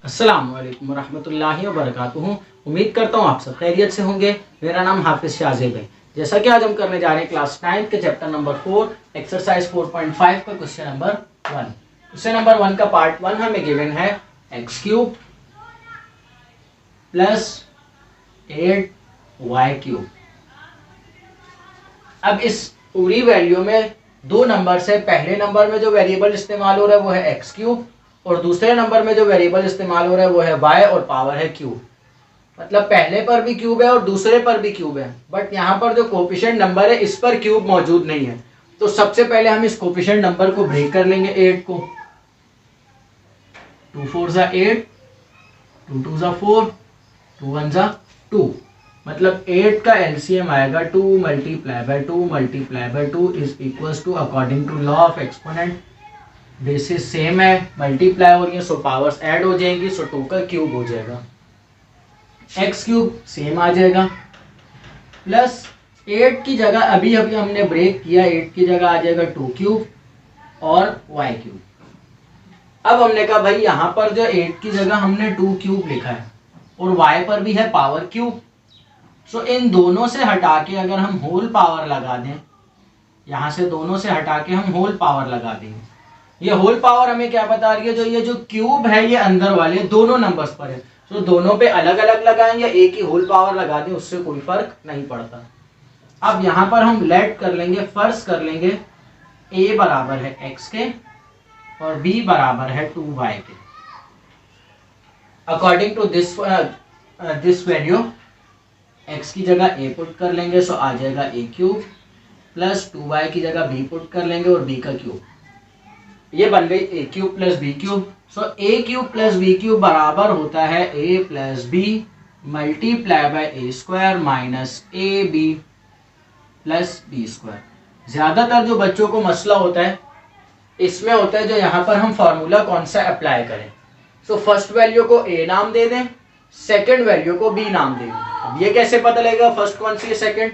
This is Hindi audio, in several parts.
अस्सलाम वालेकुम रहमतुल्लाहि व बरकातुहू। उम्मीद करता हूँ आप सब खैरियत से होंगे। मेरा नाम हाफिज शाहजेब है। जैसा कि आज हम करने जा रहे हैं क्लास 9 के चैप्टर नंबर 4 एक्सरसाइज 4.5 का क्वेश्चन नंबर 1। क्वेश्चन नंबर 1 का पार्ट 1 हमें गिवन है x cube plus 8y cube. अब इस पूरी वैल्यू में दो नंबर से पहले नंबर में जो वेरिएबल इस्तेमाल हो रहा है वो है एक्स क्यूब और दूसरे नंबर में जो वेरिएबल इस्तेमाल हो रहा है वो है y और पावर है क्यूब। मतलब पहले पर भी क्यूब है और दूसरे पर भी क्यूब है, बट यहाँ पर जो कोफिशिएंट नंबर है इस पर क्यूब मौजूद नहीं है। तो सबसे पहले हम इस कोफिशिएंट नंबर को ब्रेक कर लेंगे 8 को। 2 4 ज़ा 8, 2 2 ज़ा 4, 2 1 ज़ा 2। मतलब 8 का एलसीएम आएगा 2 multiply by 2 multiply by 2 is equals to according to law of exponent basis same है, मल्टीप्लाई हो रही है सो पावर्स ऐड हो जाएंगी, सो 2 का क्यूब हो जाएगा। एक्स क्यूब सेम आ जाएगा प्लस 8 की जगह अभी हमने ब्रेक किया, 8 की जगह आ जाएगा 2 क्यूब और y क्यूब। अब हमने कहा भाई यहाँ पर जो 8 की जगह हमने 2 क्यूब लिखा है और y पर भी है पावर क्यूब, सो इन दोनों से हटा के अगर हम होल पावर लगा दें, यहाँ से दोनों से हटा के हम होल पावर लगा देंगे। ये होल पावर हमें क्या बता रही है, जो ये जो क्यूब है ये अंदर वाले दोनों नंबर्स पर है, तो दोनों पे अलग अलग लगाएं या एक ही होल पावर लगा दें उससे कोई फर्क नहीं पड़ता। अब यहाँ पर हम लेट कर लेंगे, फर्ज कर लेंगे a बराबर है x के और b बराबर है 2y के। According to this value x की जगह a पुट कर लेंगे सो आ जाएगा a क्यूब प्लस 2y की जगह b पुट कर लेंगे और b का क्यूब, ये बन गई a cube plus b cube. So a cube plus b cube बराबर होता है a plus b multiply by a square minus A B plus B square. ज्यादातर जो बच्चों को मसला होता है इसमें होता है जो यहाँ पर हम फॉर्मूला कौन सा अप्लाई करें। सो फर्स्ट वैल्यू को a नाम दे दें, सेकंड वैल्यू को b नाम दे दें। अब ये कैसे पता लगेगा फर्स्ट कौन सी है सेकंड?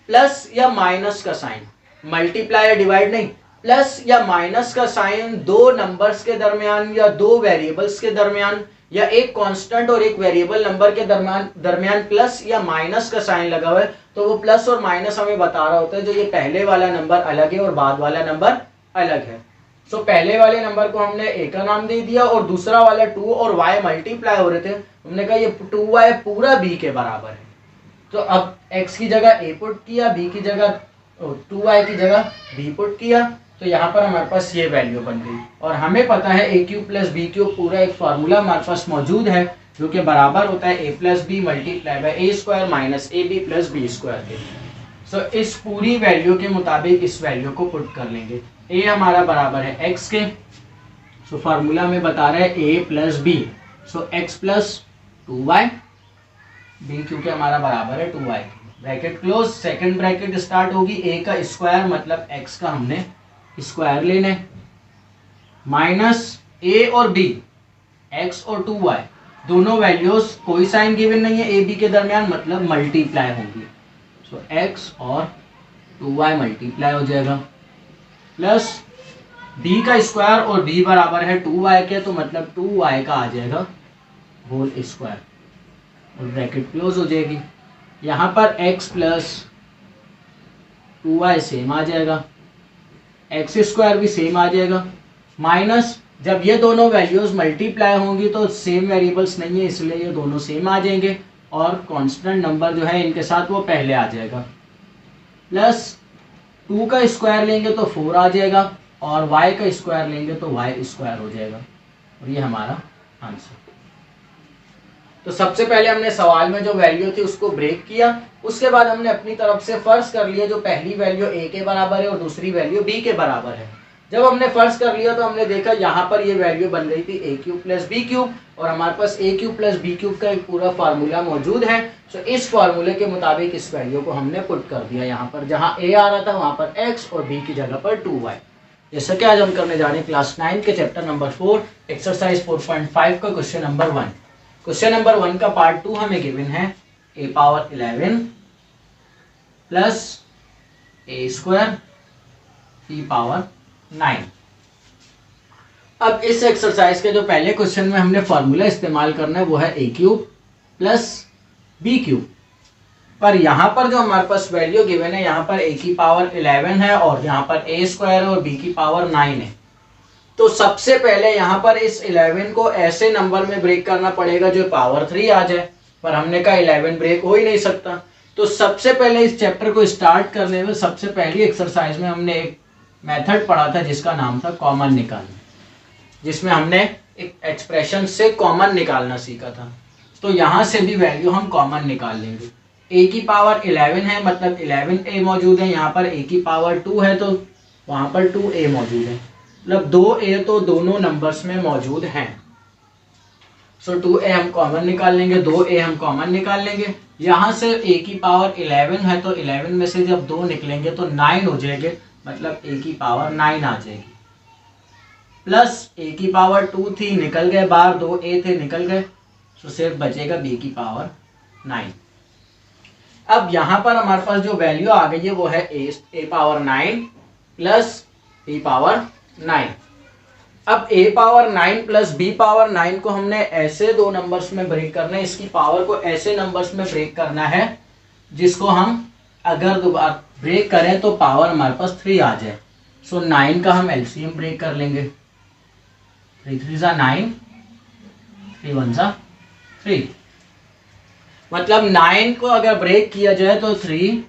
प्लस या माइनस का साइन, मल्टीप्लाई या डिवाइड नहीं, प्लस या माइनस का साइन दो नंबर्स के दरमियान या दो वेरिएबल्स के दरमियान या एक कांस्टेंट और एक वेरिएबल नंबर के दरमियान प्लस या माइनस का साइन लगा हुआ है, तो वो प्लस और माइनस हमें बता रहा होता है जो ये पहले वाला नंबर अलग है और बाद वाला नंबर अलग है। सो पहले वाले नंबर को हमने a का नाम दे दिया और दूसरा वाला 2 और y मल्टीप्लाई हो रहे थे, हमने कहा ये 2y पूरा b के बराबर है। तो अब x की जगह a पुट किया, b की जगह 2y की जगह b पुट किया, तो यहाँ पर हमारे पास ये वैल्यू बन गई। और हमें पता है a cube plus b cube पूरा एक फार्मूला हमारे पास मौजूद है जो कि बराबर होता है a plus B multiply by A square minus A B plus B square के। सो इस पूरी वैल्यू के मुताबिक इस वैल्यू को पुट कर लेंगे। a हमारा बराबर है x के, सो फार्मूला में बता रहा है a plus B, so x plus 2y, b क्योंकि हमारा बराबर है 2y। Bracket close, second bracket start होगी, a का स्क्वायर मतलब x का हमने स्क्वायर लेने माइनस a और b, x और 2y दोनों वैल्यूज कोई साइन गिवन नहीं है a b के दरमियान, मतलब मल्टीप्लाई होंगी। सो x और 2y मल्टीप्लाई हो जाएगा प्लस b का स्क्वायर और b बराबर है 2y के, तो मतलब 2y का आ जाएगा होल स्क्वायर और ब्रैकेट क्लोज हो जाएगी। यहाँ पर x प्लस 2y सेम आ जाएगा, एक्स स्क्वायर भी सेम आ जाएगा, माइनस जब ये दोनों वैल्यूज मल्टीप्लाई होंगी तो सेम वेरिएबल्स नहीं है इसलिए ये दोनों सेम आ जाएंगे और कांस्टेंट नंबर जो है इनके साथ वो पहले आ जाएगा, प्लस 2 का स्क्वायर लेंगे तो 4 आ जाएगा और y का स्क्वायर लेंगे तो y स्क्वायर हो जाएगा और ये हमारा आंसर। तो सबसे पहले हमने सवाल में जो वैल्यू थी उसको ब्रेक किया, उसके बाद हमने अपनी तरफ से फर्ज कर लिया जो पहली वैल्यू a के बराबर है और दूसरी वैल्यू b के बराबर है। जब हमने फर्ज कर लिया तो हमने देखा यहाँ पर ये वैल्यू बन गई थी a cube plus b cube और हमारे पास a cube plus b cube का एक पूरा फार्मूला मौजूद है। सो इस फार्मूले के मुताबिक इस वैल्यू को हमने पुट कर दिया यहाँ पर, जहाँ a आ रहा था वहाँ पर x और b की जगह पर 2y। जैसा कि आज हम करने जा रहे हैं क्लास 9 के चैप्टर नंबर 4 एक्सरसाइज 4.5 का क्वेश्चन नंबर 1। क्वेश्चन नंबर 1 का पार्ट 2 हमें गिवन है a power 11 plus a square p power 9। अब इस एक्सरसाइज के जो पहले क्वेश्चन में हमने फॉर्मूला इस्तेमाल करना है वो है A cube plus B cube, पर यहाँ पर जो हमारे पास वैल्यू गिवन है यहाँ पर ए की पावर 11 है और यहाँ पर ए स्क्वायर है और बी की पावर 9 है। तो सबसे पहले यहाँ पर इस 11 को ऐसे नंबर में ब्रेक करना पड़ेगा जो पावर 3 आ जाए, पर हमने कहा 11 ब्रेक हो ही नहीं सकता। तो सबसे पहले इस चैप्टर को स्टार्ट करने में सबसे पहली एक्सरसाइज में हमने एक मेथड पढ़ा था जिसका नाम था कॉमन निकालना, जिसमें हमने एक एक्सप्रेशन से कॉमन निकालना सीखा था। तो यहाँ से भी वैल्यू हम कॉमन निकाल लेंगे। ए की पावर 11 है मतलब 11a मौजूद है, यहाँ पर ए की पावर 2 है तो वहाँ पर 2a मौजूद है, मतलब 2a तो दोनों नंबर्स में मौजूद हैं। सो 2a हम कॉमन निकाल लेंगे, 2a हम कॉमन निकाल लेंगे। यहाँ से a की पावर 11 है तो 11 में से जब 2 निकलेंगे तो 9 हो जाएंगे, मतलब a की पावर 9 आ जाएगी। प्लस a की पावर 2 थी, निकल गए बाहर, 2a थे निकल गए, तो सिर्फ बचेगा b की पावर 9। अब यहाँ पर हमारे पास जो वैल्यू आ गई है वो है a power 9 plus b power 9। अब a power 9 plus b power 9 को हमने ऐसे दो नंबर्स में ब्रेक करना है, इसकी पावर को ऐसे नंबर्स में ब्रेक करना है जिसको हम अगर दोबारा ब्रेक करें तो पावर हमारे पास 3 आ जाए। सो 9 का हम एलसीएम ब्रेक कर लेंगे, 3 3 जा 9, 3 1 जा 3, मतलब 9 को अगर ब्रेक किया जाए तो 3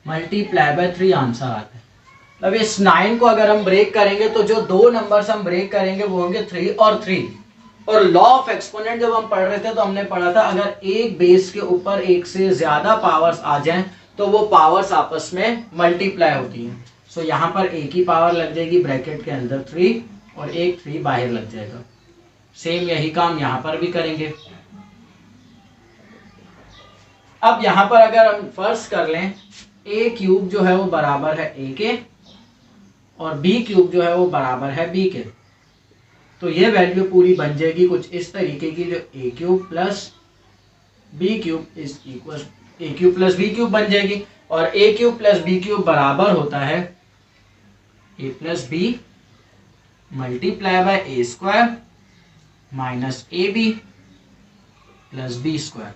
मल्टीप्लाई बाय 3 आंसर आता है। मतलब इस 9 को अगर हम ब्रेक करेंगे तो जो दो नंबर्स हम ब्रेक करेंगे वो होंगे 3 और 3। और लॉ ऑफ एक्सपोनेंट जब हम पढ़ रहे थे तो हमने पढ़ा था अगर एक बेस के ऊपर एक से ज्यादा पावर्स आ जाएं तो वो पावर्स आपस में मल्टीप्लाई होती हैं। सो यहाँ पर a की पावर लग जाएगी ब्रैकेट के अंदर 3 और एक 3 बाहर लग जाएगा। सेम यही काम यहाँ पर भी करेंगे। अब यहाँ पर अगर हम फर्स्ट कर लें a क्यूब जो है वो बराबर है a के और b क्यूब जो है वो बराबर है b के, तो ये वैल्यू पूरी बन जाएगी कुछ इस तरीके की, जो a cube plus b cube is equal a cube plus b cube बन जाएगी। और a cube plus b cube बराबर होता है a plus b multiply by a square minus A B plus B square.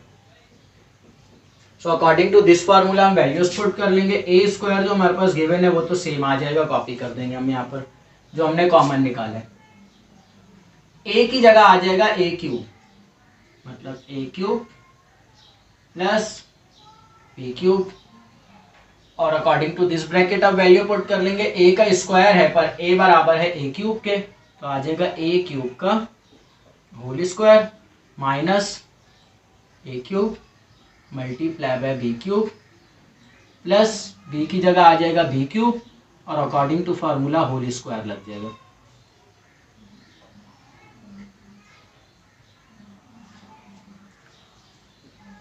So according to this formula हम वैल्यूज पुट कर लेंगे। ए स्क्वायर जो हमारे पास गिवन है वो तो सेम आ जाएगा, कॉपी कर देंगे हम यहाँ पर जो हमने कॉमन निकाला है। ए की जगह आ जाएगा ए क्यूब, मतलब ए क्यूब प्लस बी क्यूब, और अकॉर्डिंग टू दिस ब्रैकेट अब वैल्यू पुट कर लेंगे। ए का स्क्वायर है पर ए बराबर है ए क्यूब के, तो आ जाएगा ए क्यूब का whole square minus A cube multiply by B cube plus B की जगह आ जाएगा बी क्यूब और according to formula whole square लग जाएगा।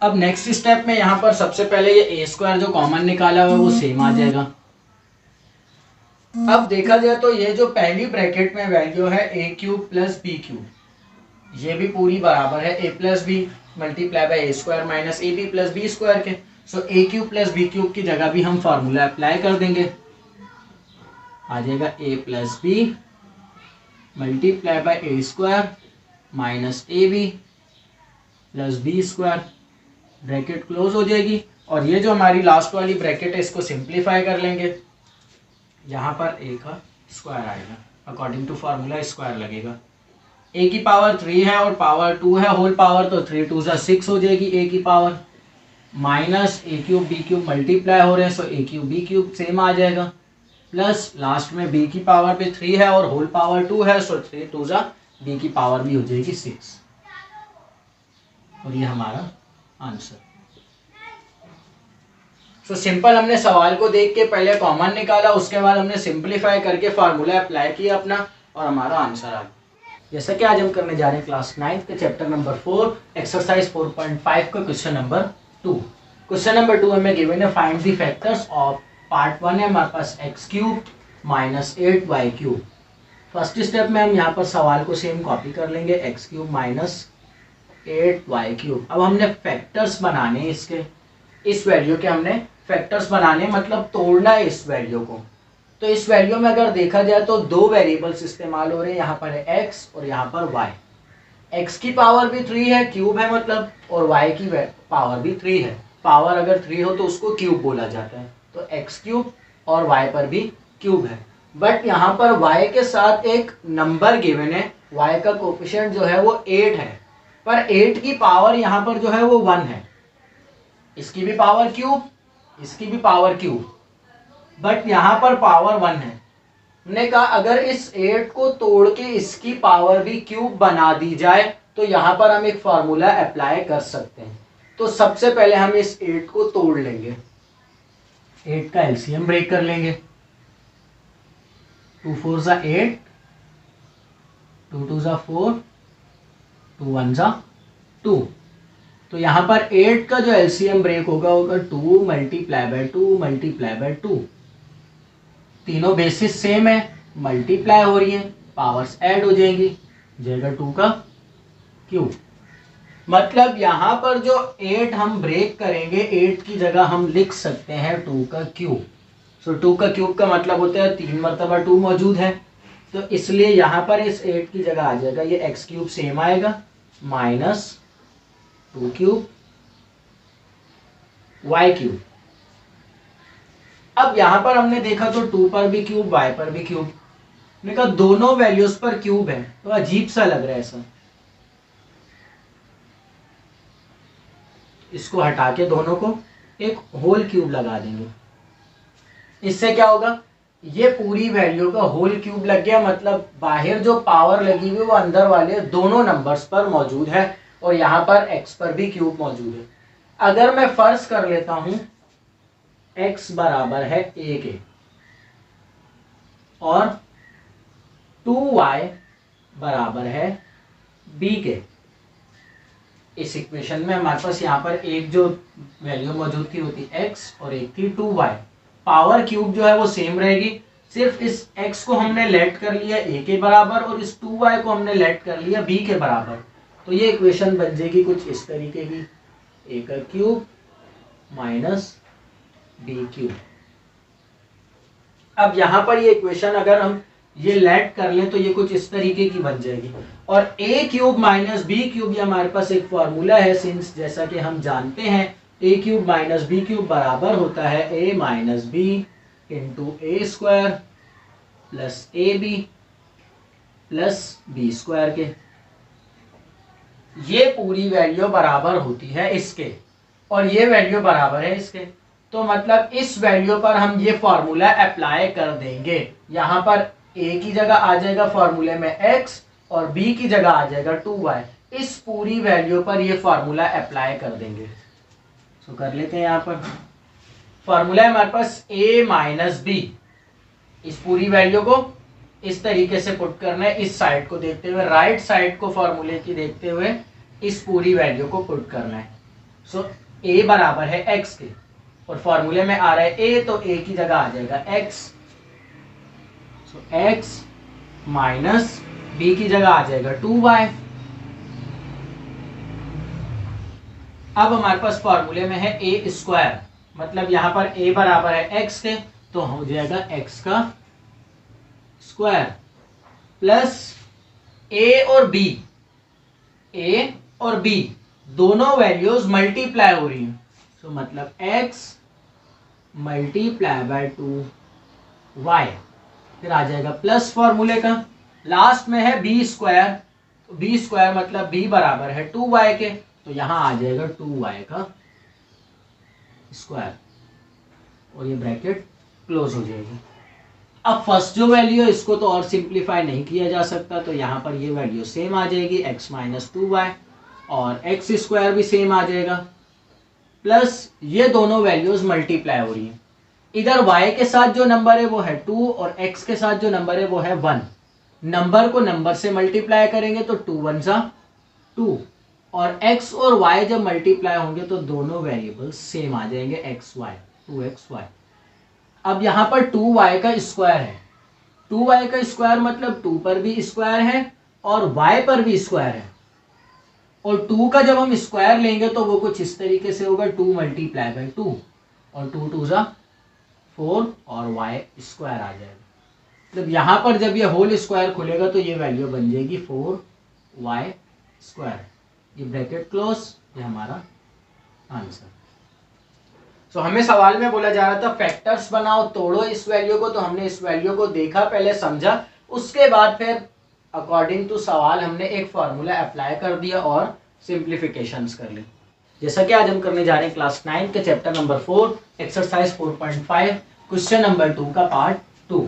अब नेक्स्ट स्टेप में यहाँ पर सबसे पहले ये ए स्क्वायर जो कॉमन निकाला हुआ है वो सेम आ जाएगा। अब देखा जाए तो ये जो पहली ब्रैकेट में वैल्यू है A cube plus B cube, ये भी पूरी बराबर है A plus B multiply by A square minus A B plus B square के। So A cube plus B cube की जगह भी हम फार्मूला अप्लाई कर देंगे, आ जाएगा A plus B multiply by A square minus A B plus B square, bracket close हो जाएगी। और ये जो हमारी लास्ट वाली ब्रैकेट है इसको सिंप्लीफाई कर लेंगे, यहाँ पर ए का स्क्वायर आएगा, अकॉर्डिंग टू फार्मूला स्क्वायर लगेगा। ए की पावर 3 है और पावर 2 है होल पावर, तो 3 2 जा 6 हो जाएगी ए की power, minus A cube B cube multiply हो रहे हैं, सो A cube B cube same आ जाएगा, प्लस लास्ट में बी की पावर पे 3 है और होल पावर 2 है, सो 3 2 जा बी की पावर भी हो जाएगी 6, और ये हमारा आंसर। सो सिंपल हमने सवाल को देख के पहले कॉमन निकाला, उसके बाद हमने सिंप्लीफाई करके फार्मूला अप्लाई किया अपना और हमारा आंसर आ गया। जैसा कि आज हम करने जा रहे हैं क्लास 9 के चैप्टर नंबर 4 एक्सरसाइज 4.5 का क्वेश्चन नंबर 2। क्वेश्चन नंबर 2 हमें गिवन है find the factors of part 1 है हमारे पास x cube minus 8y cube. First step में हम यहाँ पर सवाल को सेम कॉपी कर लेंगे, x cube minus 8y cube. अब हमने फैक्टर्स बनाने इसके, इस वैल्यू के हमने फैक्टर्स बनाने, मतलब तोड़ना है इस वैल्यू को। तो इस वैल्यू में अगर देखा जाए तो दो वेरिएबल्स इस्तेमाल हो रहे हैं, यहाँ पर है x और यहाँ पर y। x की पावर भी 3 है, क्यूब है मतलब, और y की पावर भी 3 है। पावर अगर 3 हो तो उसको क्यूब बोला जाता है, तो x क्यूब और y पर भी क्यूब है। बट यहाँ पर y के साथ एक नंबर गिवन है, y का कोफिशिएंट जो है वो 8 है, पर 8 की पावर यहाँ पर जो है वो 1 है। इसकी भी पावर क्यूब, इसकी भी पावर क्यूब, बट यहाँ पर पावर 1 है। हमने कहा अगर इस 8 को तोड़ के इसकी पावर भी क्यूब बना दी जाए तो यहाँ पर हम एक फॉर्मूला अप्लाई कर सकते हैं। तो सबसे पहले हम इस 8 को तोड़ लेंगे, 8 का एलसीएम ब्रेक कर लेंगे। 2 4 ज़ा 8, 2 2 ज़ा 4, 2 1 ज़ा 2। तो यहाँ पर 8 का जो एलसीएम ब्रेक होगा 2 मल्टीप्लाई बाय 2 मल्टीप्लाई बाय 2। तीनों बेसिस सेम है, मल्टीप्लाई हो रही है, पावर्स ऐड हो जाएंगी, जाएगा 2 का क्यूब। मतलब यहाँ पर जो 8 हम ब्रेक करेंगे, 8 की जगह हम लिख सकते हैं 2 का क्यूब। सो 2 का क्यूब का मतलब होता है 3 मरतबा 2 मौजूद है, तो इसलिए यहाँ पर इस 8 की जगह आ जाएगा ये x क्यूब सेम आएगा माइनस 2 क्यूब y क्यूब। अब यहां पर हमने देखा तो 2 पर भी क्यूब, y पर भी क्यूब। हमने कहा दोनों वैल्यूज पर क्यूब है, तो अजीब सा लग रहा है ऐसा। इसको हटा के दोनों को एक होल क्यूब लगा देंगे। इससे क्या होगा, ये पूरी वैल्यू का होल क्यूब लग गया, मतलब बाहर जो पावर लगी हुई वो अंदर वाले दोनों नंबर्स पर मौजूद है, और यहाँ पर x पर भी क्यूब मौजूद है। अगर मैं फर्ज कर लेता हूं x बराबर है a के और 2y बराबर है b के, इस इक्वेशन में हमारे पास यहाँ पर एक जो वैल्यू मौजूद थी वो थी x और एक थी 2y। पावर क्यूब जो है वो सेम रहेगी, सिर्फ इस x को हमने लेट कर लिया a के बराबर और इस 2y को हमने लेट कर लिया b के बराबर। तो ये इक्वेशन बन जाएगी कुछ इस तरीके की, a का क्यूब माइनस b क्यूब। अब यहाँ पर ये इक्वेशन अगर हम ये लेट कर लें तो ये कुछ इस तरीके की बन जाएगी, और a cube minus b cube ये हमारे पास एक फॉर्मूला है, सिंस जैसा कि हम जानते हैं a cube minus b cube बराबर होता है a minus b into A square plus A B plus B square के। ये पूरी वैल्यू बराबर होती है इसके, और ये वैल्यू बराबर है इसके। तो मतलब इस वैल्यू पर हम ये फॉर्मूला अप्लाई कर देंगे। यहाँ पर a की जगह आ जाएगा फॉर्मूले में x और b की जगह आ जाएगा 2y। इस पूरी वैल्यू पर ये फॉर्मूला अप्लाई कर देंगे। तो कर लेते हैं, यहाँ पर फॉर्मूला है हमारे पास a माइनस बी। इस पूरी वैल्यू को इस तरीके से पुट करना है, इस साइड को देखते हुए, राइट साइड को फॉर्मूले की देखते हुए इस पूरी वैल्यू को पुट करना है। सो a बराबर है x के, और फॉर्मूले में आ रहा है a, तो a की जगह आ जाएगा x। सो x माइनस b की जगह आ जाएगा 2y। अब हमारे पास फॉर्मूले में है a स्क्वायर, मतलब यहां पर a बराबर है x के, तो हो जाएगा x का स्क्वायर प्लस a और b दोनों वैल्यूज मल्टीप्लाई हो रही हैं, तो मतलब x मल्टीप्लाई बाय 2y, फिर आ जाएगा प्लस फॉर्मूले का, लास्ट में है b स्क्वायर, तो b स्क्वायर मतलब b बराबर है 2y के, तो यहां आ जाएगा 2y का स्क्वायर, और ये ब्रैकेट क्लोज हो जाएगी। अब फर्स्ट जो वैल्यू है इसको तो और सिंप्लीफाई नहीं किया जा सकता, तो यहाँ पर ये वैल्यू सेम आ जाएगी x माइनस 2y, और x स्क्वायर भी सेम आ जाएगा, प्लस ये दोनों वैल्यूज मल्टीप्लाई हो रही हैं। इधर y के साथ जो नंबर है वो है 2 और x के साथ जो नंबर है वो है 1। नंबर को नंबर से मल्टीप्लाई करेंगे तो 2 1 सा 2, और x और y जब मल्टीप्लाई होंगे तो दोनों वेरिएबल सेम आ जाएंगे, x y 2xy। अब यहाँ पर 2y का स्क्वायर है, 2y का स्क्वायर मतलब 2 पर भी स्क्वायर है और y पर भी स्क्वायर है, और 2 का जब हम स्क्वायर लेंगे तो वो कुछ इस तरीके से होगा 2 मल्टीप्लाई बाय 2, और 2 2 ज़ा 4 और y स्क्वायर आ जाएगा। मतलब यहाँ पर जब ये होल स्क्वायर खुलेगा तो ये वैल्यू बन जाएगी 4y स्क्वायर। ये ब्रैकेट क्लोज, ये हमारा आंसर। सो हमें सवाल में बोला जा रहा था फैक्टर्स बनाओ, तोड़ो इस वैल्यू को, तो हमने इस वैल्यू को देखा, पहले समझा, उसके बाद फिर अकॉर्डिंग टू सवाल हमने एक फॉर्मूला अप्लाई कर दिया और सिंप्लीफिकेशंस कर ली। जैसा कि आज हम करने जा रहे हैं क्लास 9 के chapter number 4 exercise 4.5 question number 2 का पार्ट 2।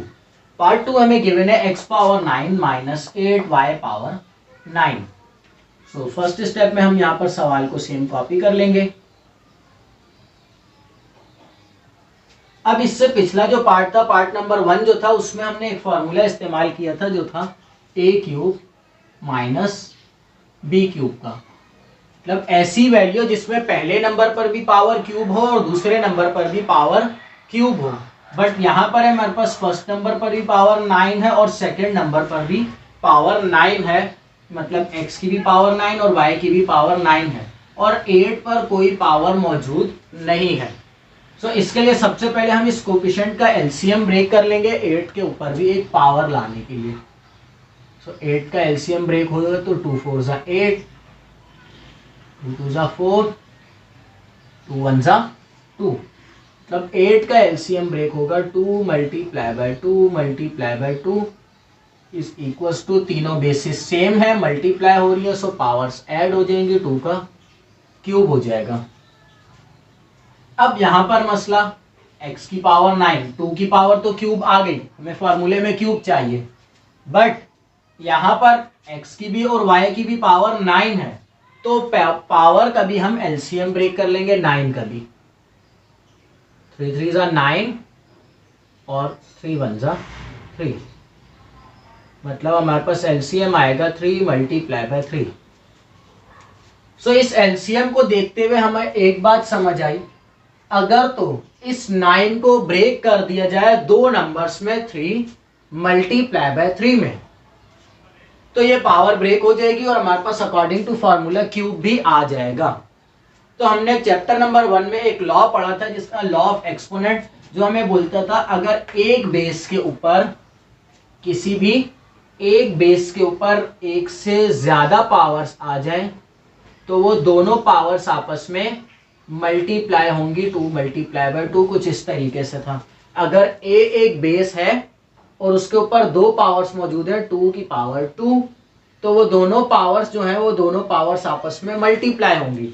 पार्ट 2 हमें गिवन है x power 9 minus 8y power 9। So first step में हम यहाँ पर सवाल को सेम कॉपी कर लेंगे। अब इससे पिछला जो पार्ट था, पार्ट नंबर 1 जो था, उसमें हमने एक फॉर्मूला इस्तेमाल किया था जो था a cube minus B cube का। मतलब ऐसी वैल्यू जिसमें पहले नंबर पर भी पावर क्यूब हो और दूसरे नंबर पर भी पावर क्यूब हो। बट यहाँ पर हमारे पास फर्स्ट नंबर पर भी पावर 9 है और सेकेंड नंबर पर भी पावर 9 है, मतलब x की भी पावर 9 और y की भी पावर 9 है, और 8 पर कोई पावर मौजूद नहीं है। सो इसके लिए सबसे पहले हम इस कोफिशिएंट का एलसीएम ब्रेक कर लेंगे 8 के ऊपर भी एक पावर लाने के लिए। सो 8 का एलसीएम ब्रेक होगा तो 2 4 ज़ा 8, 2 2 ज़ा 4, 2 1 ज़ा 2। मतलब 8 का एलसीएम ब्रेक होगा 2 multiply by 2 multiply by 2 is equals to, तीनों बेसिस सेम है, मल्टीप्लाई हो रही है, सो पावर्स ऐड हो जाएंगी, 2 का क्यूब हो जाएगा। अब यहाँ पर मसला x की पावर 9, 2 की पावर तो क्यूब आ गई, हमें फॉर्मूले में क्यूब चाहिए, बट यहाँ पर x की भी और y की भी पावर 9 है, तो पावर का भी हम एलसीएम ब्रेक कर लेंगे 9 का भी। 3 3 ज़ा 9 और 3 1 ज़ा 3, मतलब हमारे पास एलसीएम आएगा 3 मल्टीप्लाई बाय 3। सो इस एलसीएम को देखते हुए हमें एक बात समझ आई, अगर तो इस 9 को ब्रेक कर दिया जाए दो नंबर्स में 3 मल्टीप्लाई बाय 3 में, तो ये पावर ब्रेक हो जाएगी और हमारे पास अकॉर्डिंग टू फॉर्मूला क्यूब भी आ जाएगा। तो हमने चैप्टर नंबर 1 में एक लॉ पढ़ा था जिसका लॉ ऑफ एक्सपोनेंट, जो हमें बोलता था अगर एक बेस के ऊपर, किसी भी एक बेस के ऊपर एक से ज्यादा पावर्स आ जाए तो वो दोनों पावर्स आपस में मल्टीप्लाई होंगी, 2 मल्टीप्लाई बाय 2, कुछ इस तरीके से था। अगर a एक बेस है और उसके ऊपर दो पावर्स मौजूद है 2 की पावर 2, तो वो दोनों पावर्स जो है वो दोनों पावर्स आपस में मल्टीप्लाई होंगी।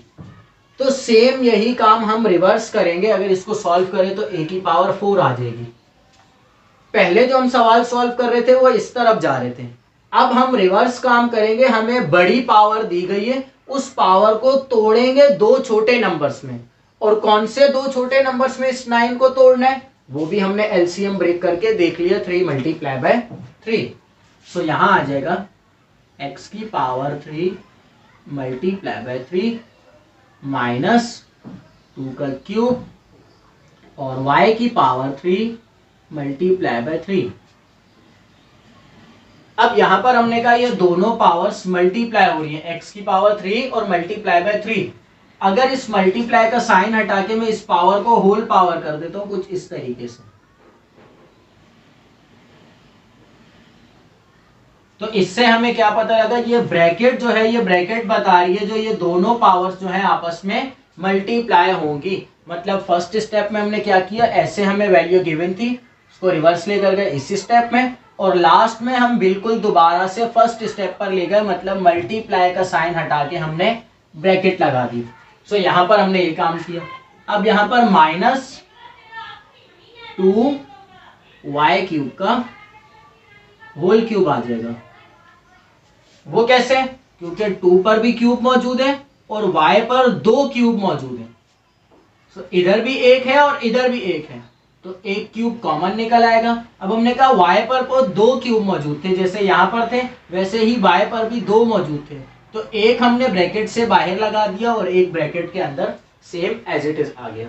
तो सेम यही काम हम रिवर्स करेंगे, अगर इसको सॉल्व करें तो a की पावर 4 आ जाएगी। पहले जो हम सवाल सॉल्व कर रहे थे वो इस तरफ जा रहे थे, अब हम रिवर्स काम करेंगे, हमें बड़ी पावर दी गई है, उस पावर को तोड़ेंगे दो छोटे नंबर्स में, और कौन से दो छोटे नंबर्स में इस 9 को तोड़ना है वो भी हमने एलसीएम ब्रेक करके देख लिया, 3 मल्टीप्लाई बाय 3। सो यहां आ जाएगा x की पावर 3 मल्टीप्लाई बाय 3 माइनस 2 का क्यूब और y की पावर 3 मल्टीप्लाई बाय 3। अब यहां पर हमने कहा ये दोनों पावर्स मल्टीप्लाई हो रही है, x की पावर 3 और मल्टीप्लाई बाय 3। अगर इस मल्टीप्लाई का साइन हटा के मैं इस पावर को होल पावर कर देता हूं कुछ इस तरीके से, तो इससे हमें क्या पता लगा, ये ब्रैकेट जो है ये ब्रैकेट बता रही है जो ये दोनों पावर्स जो है आपस में मल्टीप्लाई होंगी। मतलब फर्स्ट स्टेप में हमने क्या किया, ऐसे हमें वैल्यू गिवन थी, उसको रिवर्स लेकर गए इस स्टेप में, और लास्ट में हम बिल्कुल दोबारा से फर्स्ट स्टेप पर ले गए, मतलब मल्टीप्लाई का साइन हटा के हमने ब्रैकेट लगा दी। सो यहां पर हमने ये काम किया। अब यहां पर माइनस 2y क्यूब का होल क्यूब आ जाएगा। वो कैसे, क्योंकि 2 पर भी क्यूब मौजूद है और y पर 2 क्यूब मौजूद है। सो इधर भी एक है और इधर भी एक है, तो एक क्यूब कॉमन निकल आएगा। अब हमने कहा y पर 2 क्यूब मौजूद थे, जैसे यहां पर थे वैसे ही y पर भी 2 मौजूद थे, तो एक हमने ब्रैकेट से बाहर लगा दिया और एक ब्रैकेट के अंदर सेम एज इट इज आ गया।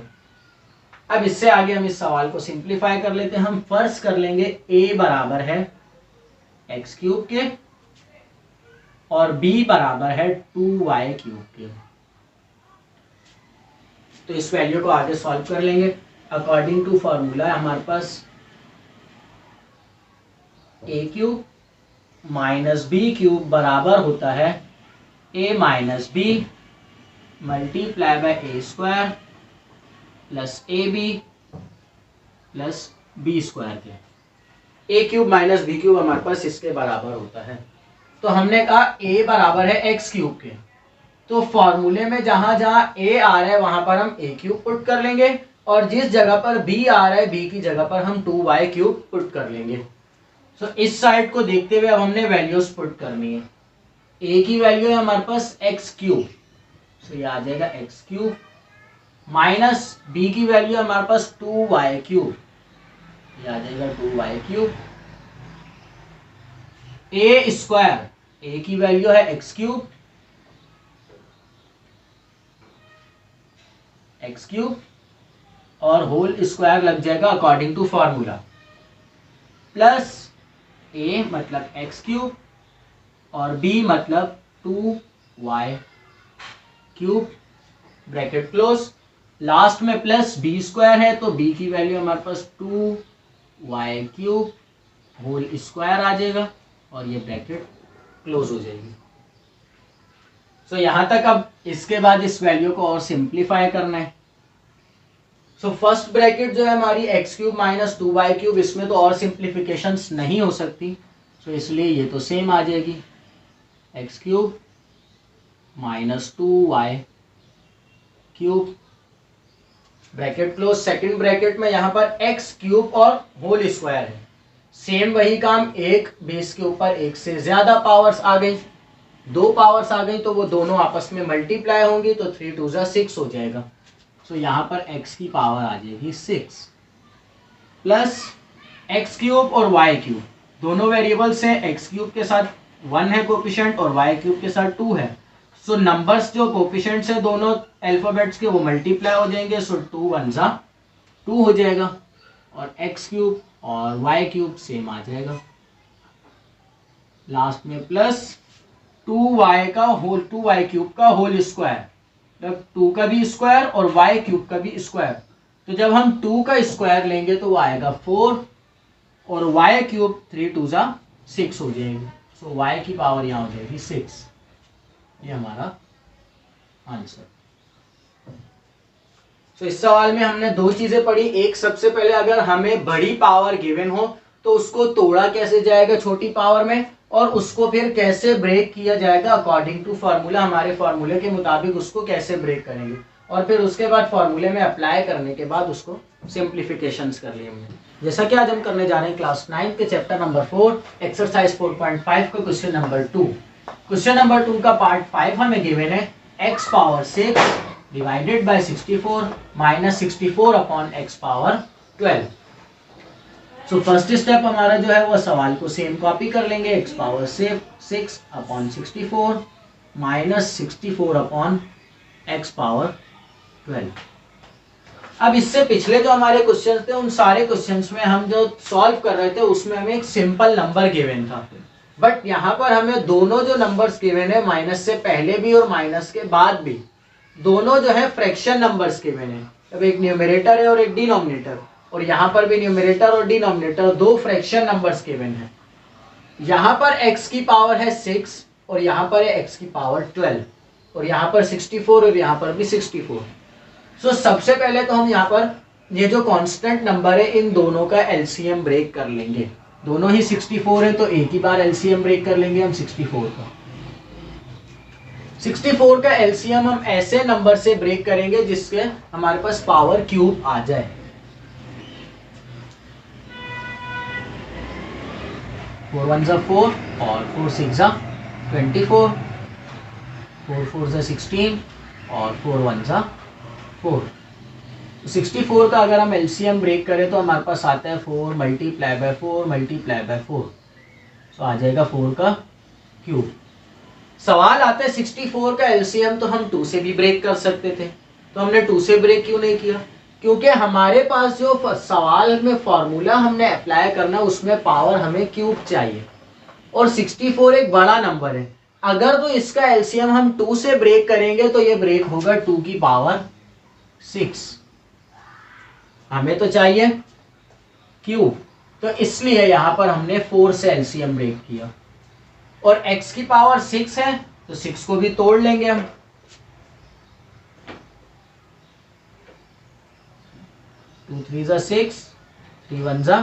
अब इससे आगे हम इस सवाल को सिंप्लीफाई कर लेते हैं। हम फर्स्ट कर लेंगे a बराबर है x क्यूब के और b बराबर है 2y क्यूब के, तो इस वैल्यू को आगे सॉल्व कर लेंगे। अकॉर्डिंग टू फॉर्मूला हमारे पास A cube minus B cube बराबर होता है A minus B multiply by A square plus A B plus B square के। A cube minus B cube हमारे पास इसके बराबर होता है। तो हमने कहा ए बराबर है एक्स क्यूब के, तो फॉर्मूले में जहां जहां ए आ रहा है वहां पर हम ए क्यूब पुट कर लेंगे और जिस जगह पर बी आ रहा है बी की जगह पर हम 2y क्यूब पुट कर लेंगे। सो इस साइड को देखते हुए अब हमने वैल्यूज पुट करनी है। ए की वैल्यू है हमारे पास एक्स क्यूब, सो ये आ जाएगा एक्स क्यूब माइनस बी की वैल्यू है हमारे पास 2y क्यूब, ये आ जाएगा 2y क्यूब। ए स्क्वायर, ए की वैल्यू है एक्स क्यूब, एक्स क्यूब और होल स्क्वायर लग जाएगा अकॉर्डिंग टू फॉर्मूला, प्लस ए मतलब एक्स क्यूब और बी मतलब 2y cube bracket close, last में प्लस बी स्क्वायर है तो बी की वैल्यू हमारे पास 2y क्यूब होल स्क्वायर आ जाएगा और ये ब्रैकेट क्लोज हो जाएगी। सो यहां तक अब इसके बाद इस वैल्यू को और सिंप्लीफाई करना है। सो फर्स्ट ब्रैकेट जो है हमारी x cube minus 2y cube, इसमें तो और सिंप्लीफिकेशंस नहीं हो सकती, सो इसलिए ये तो सेम आ जाएगी x cube minus 2y cube bracket close. Second bracket में यहाँ पर एक्स क्यूब और होल स्क्वायर है, सेम वही काम, एक बेस के ऊपर एक से ज्यादा पावर्स आ गई, दो पावर्स आ गई तो वो दोनों आपस में मल्टीप्लाई होंगी तो 3 2 6 हो जाएगा। सो यहाँ पर x की पावर आ जाएगी 6 प्लस एक्स क्यूब और वाई क्यूब, दोनों वेरिएबल्स हैं, एक्स क्यूब के साथ 1 है कोफिशिएंट और वाई क्यूब के साथ 2 है। सो नंबर्स जो कोफिशिएंट्स है दोनों अल्फाबेट्स के वो मल्टीप्लाई हो जाएंगे, सो 2 1 जा 2 हो जाएगा और एक्स क्यूब और वाई क्यूब सेम आ जाएगा, लास्ट में प्लस 2y क्यूब का होल स्क्वायर, मतलब 2 का भी स्क्वायर और y क्यूब का भी स्क्वायर, तो जब हम 2 का स्क्वायर लेंगे तो वो आएगा 4 और y क्यूब 3 2 जा 6 हो जाएगी। सो y की पावर यहाँ हो जाएगी 6, ये हमारा आंसर। तो इस सवाल में हमने दो चीजें पढ़ी, एक सबसे पहले अगर हमें बड़ी पावर गिवन हो तो उसको तोड़ा कैसे जाएगा छोटी पावर में और उसको फिर कैसे ब्रेक किया जाएगा अकॉर्डिंग टू फार्मूला, हमारे फार्मूले के मुताबिक उसको कैसे ब्रेक करेंगे और फिर उसके बाद फार्मूले में अप्लाई करने के बाद उसको सिंप्लीफिकेशंस कर लिए हमने। जैसा कि आज हम करने जा रहे हैं क्लास 9 के चैप्टर नंबर 4 एक्सरसाइज 4.5 का क्वेश्चन नंबर 2। क्वेश्चन नंबर 2 का पार्ट 5 हमें गिवन है x power 6 divided by 64 minus 64 upon x power 12। So first step हमारा जो है वो सवाल को सेम कॉपी कर लेंगे, x power 6 upon 64 minus 64 upon x power 12। अब इससे पिछले जो हमारे क्वेश्चंस थे उन सारे क्वेश्चंस में हम जो सॉल्व कर रहे थे उसमें हमें एक सिंपल नंबर गिवन था, बट यहाँ पर हमें दोनों जो नंबर्स गिवन है माइनस से पहले भी और माइनस के बाद भी दोनों जो है फ्रैक्शन नंबर्स गिवन है। अब एक न्यूमरेटर है और एक डिनोमिनेटर, और यहाँ पर भी न्यूमरेटर और डिनोमिनेटर दो फ्रैक्शन नंबर्स गिवन है। यहाँ पर x की पावर है 6 और यहाँ पर है x की पावर 12 और यहाँ पर 64 और यहाँ पर भी 64। सो सबसे पहले तो हम यहाँ पर ये जो कांस्टेंट नंबर है इन दोनों का एलसीएम ब्रेक कर लेंगे। दोनों ही 64 है तो एक ही बार एलसीएम ब्रेक कर लेंगे हम 64 का। 64 का एलसीएम हम ऐसे नंबर से ब्रेक करेंगे जिसके हमारे पास पावर क्यूब आ जाए। 4 1 जा 4 और 4 6 जा 24, 4 4 जा 16 और 4 1 जा 4। 64 का अगर हम एलसीएम ब्रेक करें तो हमारे पास आता है 4 मल्टीप्लाई बाय 4 मल्टीप्लाई बाय 4, तो आ जाएगा 4 का क्यूब। सवाल आता है 64 का एलसीएम तो हम 2 से भी ब्रेक कर सकते थे, तो हमने 2 से ब्रेक क्यों नहीं किया? क्योंकि हमारे पास जो सवाल में फॉर्मूला हमने अप्लाई करना उसमें पावर हमें क्यूब चाहिए और 64 एक बड़ा नंबर है। अगर तो इसका एलसीएम हम 2 से ब्रेक करेंगे तो ये ब्रेक होगा 2 की पावर 6। हमें तो चाहिए क्यूब, तो इसलिए यहां पर हमने 4 से एलसीएम ब्रेक किया। और x की पावर 6 है तो 6 को भी तोड़ लेंगे हम। 2 3 ज़ा 6, 3 1 ज़ा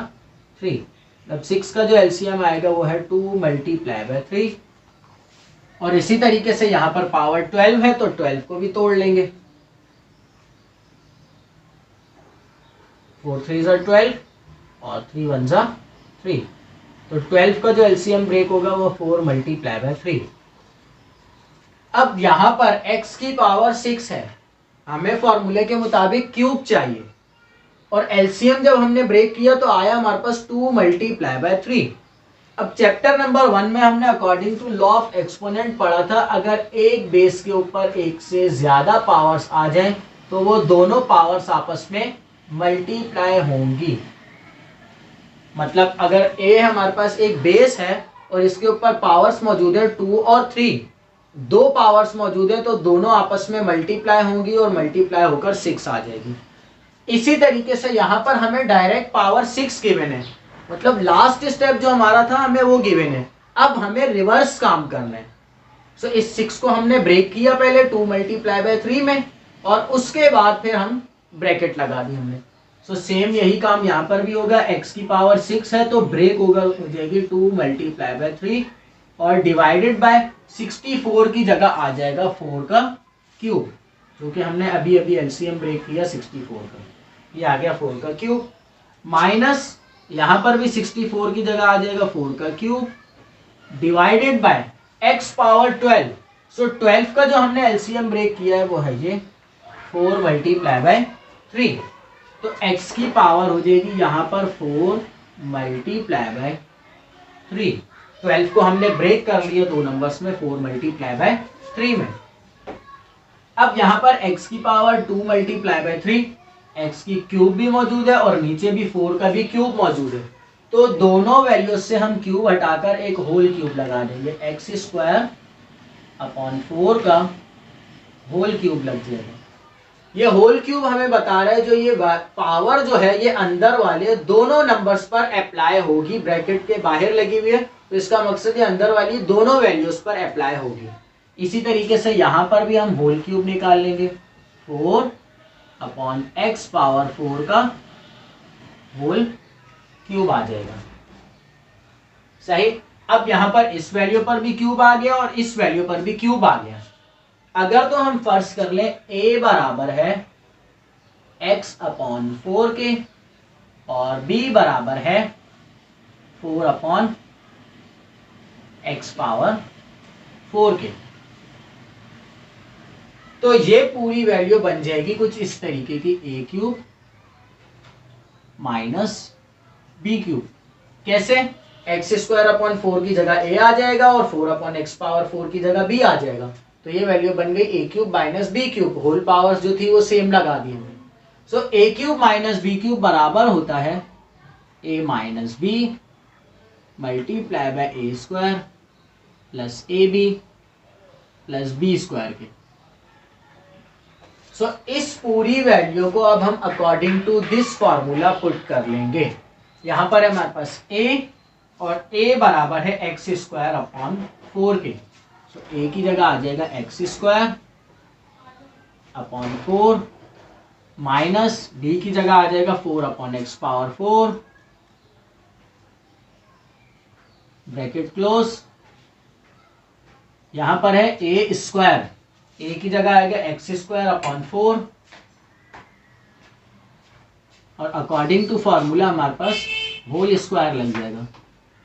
3। अब 6 का जो एलसीएम आएगा वो है 2 मल्टीप्लाई बाय 3। और इसी तरीके से यहां पर पावर 12 है तो 12 को भी तोड़ लेंगे। 4 3 ज़ा 12 और 3 1 ज़ा 3। तो 12 का जो एलसीएम ब्रेक होगा वो 4 मल्टीप्लाई बाय 3। अब यहां पर x की पावर 6 है, हमें फॉर्मूले के मुताबिक क्यूब चाहिए। और एलसीएम जब हमने ब्रेक किया तो आया हमारे पास 2 मल्टीप्लाई बाय 3। अब चैप्टर नंबर 1 में हमने according to law of exponent पढ़ा था, अगर एक बेस के ऊपर एक से ज्यादा पावर्स आ जाएं तो वो दोनों पावर्स आपस में मल्टीप्लाई होंगी। मतलब अगर a हमारे पास एक बेस है और इसके ऊपर पावर्स मौजूद है 2 और 3, दो पावर्स मौजूद है तो दोनों आपस में मल्टीप्लाई होंगी और मल्टीप्लाई होकर 6 आ जाएगी। इसी तरीके से यहां पर हमें डायरेक्ट पावर 6 गिवन है, मतलब लास्ट स्टेप जो हमारा था हमें वो गिवन है। अब हमें रिवर्स काम करना है। सो इस 6 को हमने ब्रेक किया पहले 2 मल्टीप्लाई बाय 3 में, और उसके बाद फिर हम ब्रैकेट लगा दी हमने। सो सेम यही काम यहाँ पर भी होगा। x की पावर 6 है तो ब्रेक होगा, हो जाएगी 2 मल्टीप्लाई बाय 3 और डिवाइडेड बाय 64 की जगह आ जाएगा 4 का क्यूब, जो कि हमने अभी अभी एलसीएम ब्रेक किया 64 का, ये आ गया 4 का क्यूब। माइनस यहाँ पर भी 64 की जगह आ जाएगा 4 का cube divided by x power 12। सो 12 का जो हमने एलसीएम ब्रेक किया है वो है ये 4 मल्टीप्लाई बाय 3। तो x की पावर हो जाएगी यहाँ पर 4 मल्टीप्लाई बाय 3। 12 को हमने ब्रेक कर लिया दो नंबर्स में 4 मल्टीप्लाई बाय 3 में। अब यहाँ पर x की पावर 2 मल्टीप्लाई बाय 3, x की क्यूब भी मौजूद है और नीचे भी 4 का भी क्यूब मौजूद है, तो दोनों वैल्यूज से हम क्यूब हटाकर एक होल क्यूब लगा देंगे। x स्क्वायर अपॉन 4 का होल क्यूब लग जाएगा। ये होल क्यूब हमें बता रहा है जो ये पावर जो है ये अंदर वाले दोनों नंबर्स पर अप्लाई होगी, ब्रैकेट के बाहर लगी हुई है, तो इसका मकसद ये अंदर वाली दोनों वैल्यूज पर अप्लाई होगी। इसी तरीके से यहां पर भी हम होल क्यूब निकाल लेंगे, 4 अपॉन x पावर 4 का होल क्यूब आ जाएगा। सही। अब यहां पर इस वैल्यू पर भी क्यूब आ गया और इस वैल्यू पर भी क्यूब आ गया। अगर तो हम फर्ज कर लें a बराबर है x अपॉन 4 के और b बराबर है 4 अपॉन x पावर 4 के, तो ये पूरी वैल्यू बन जाएगी कुछ इस तरीके की, a cube minus b cube. कैसे? x स्क्वायर अपॉन 4 की जगह a आ जाएगा और 4 अपॉन x पावर 4 की जगह b आ जाएगा, तो ये वैल्यू बन गई a cube minus b cube. Whole powers जो थी वो सेम लगा दी हमने। So a cube minus b cube बराबर होता है a minus b multiply by a square plus ab plus b square के। सो इस पूरी वैल्यू को अब हम according to this formula put कर लेंगे। यहां पर है हमारे पास a और a बराबर है x स्क्वायर अपॉन 4 के। तो a की जगह आ जाएगा x square upon 4 minus b की जगह आ जाएगा 4 upon x power 4 bracket close. यहां पर है a स्क्वायर, a की जगह आएगा x स्क्वायर अपॉन 4 और अकॉर्डिंग टू फॉर्मूला हमारे पास होल स्क्वायर लग जाएगा,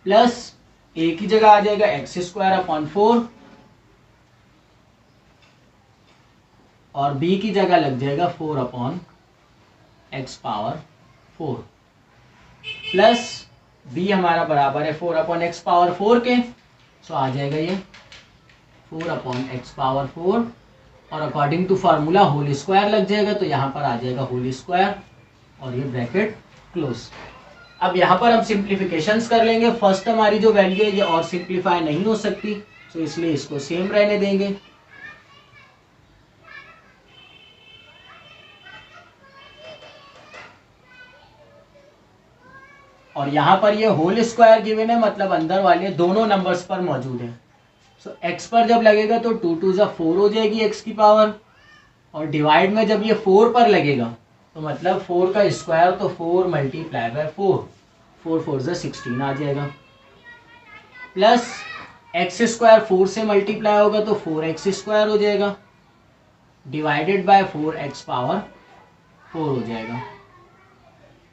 प्लस a की जगह आ जाएगा x स्क्वायर अपॉन 4 और b की जगह लग जाएगा 4 upon x power 4 plus b हमारा बराबर है 4 अपॉन x पावर 4 के। सो आ जाएगा ये 4 अपॉन x पावर 4 और according to formula whole square लग जाएगा, तो यहाँ पर आ जाएगा होल स्क्वायर और ये ब्रैकेट क्लोज। अब यहाँ पर हम सिंप्लीफिकेशंस कर लेंगे। फर्स्ट हमारी जो वैल्यू है ये और सिंप्लीफाई नहीं हो सकती, तो इसलिए इसको सेम रहने देंगे। और यहाँ पर ये होल स्क्वायर गिवन है, मतलब अंदर वाले दोनों नंबर्स पर मौजूद है। सो x पर जब लगेगा तो 2 2 जा 4 हो जाएगी x की पावर, और डिवाइड में जब ये 4 पर लगेगा तो मतलब 4 का स्क्वायर, तो 4 मल्टीप्लाई बाय 4, 4 4 जा 16 आ जाएगा, प्लस एक्स स्क्वायर 4 से मल्टीप्लाई होगा तो 4x स्क्वायर हो जाएगा, डिवाइडेड बाय 4x पावर 4 हो जाएगा,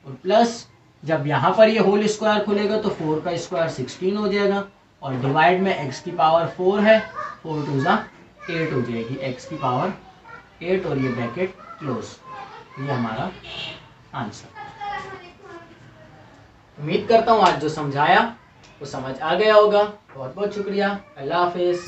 और प्लस जब यहाँ पर ये होल स्क्वायर खुलेगा तो 4 का स्क्वायर 16 हो जाएगा, और डिवाइड में x की पावर 4 है, 4 2 जा 8 हो जाएगी, x की पावर 8, और ये ब्रैकेट क्लोज। ये हमारा आंसर। उम्मीद करता हूँ आज जो समझाया वो समझ आ गया होगा। बहुत बहुत शुक्रिया। अल्लाह हाफिज।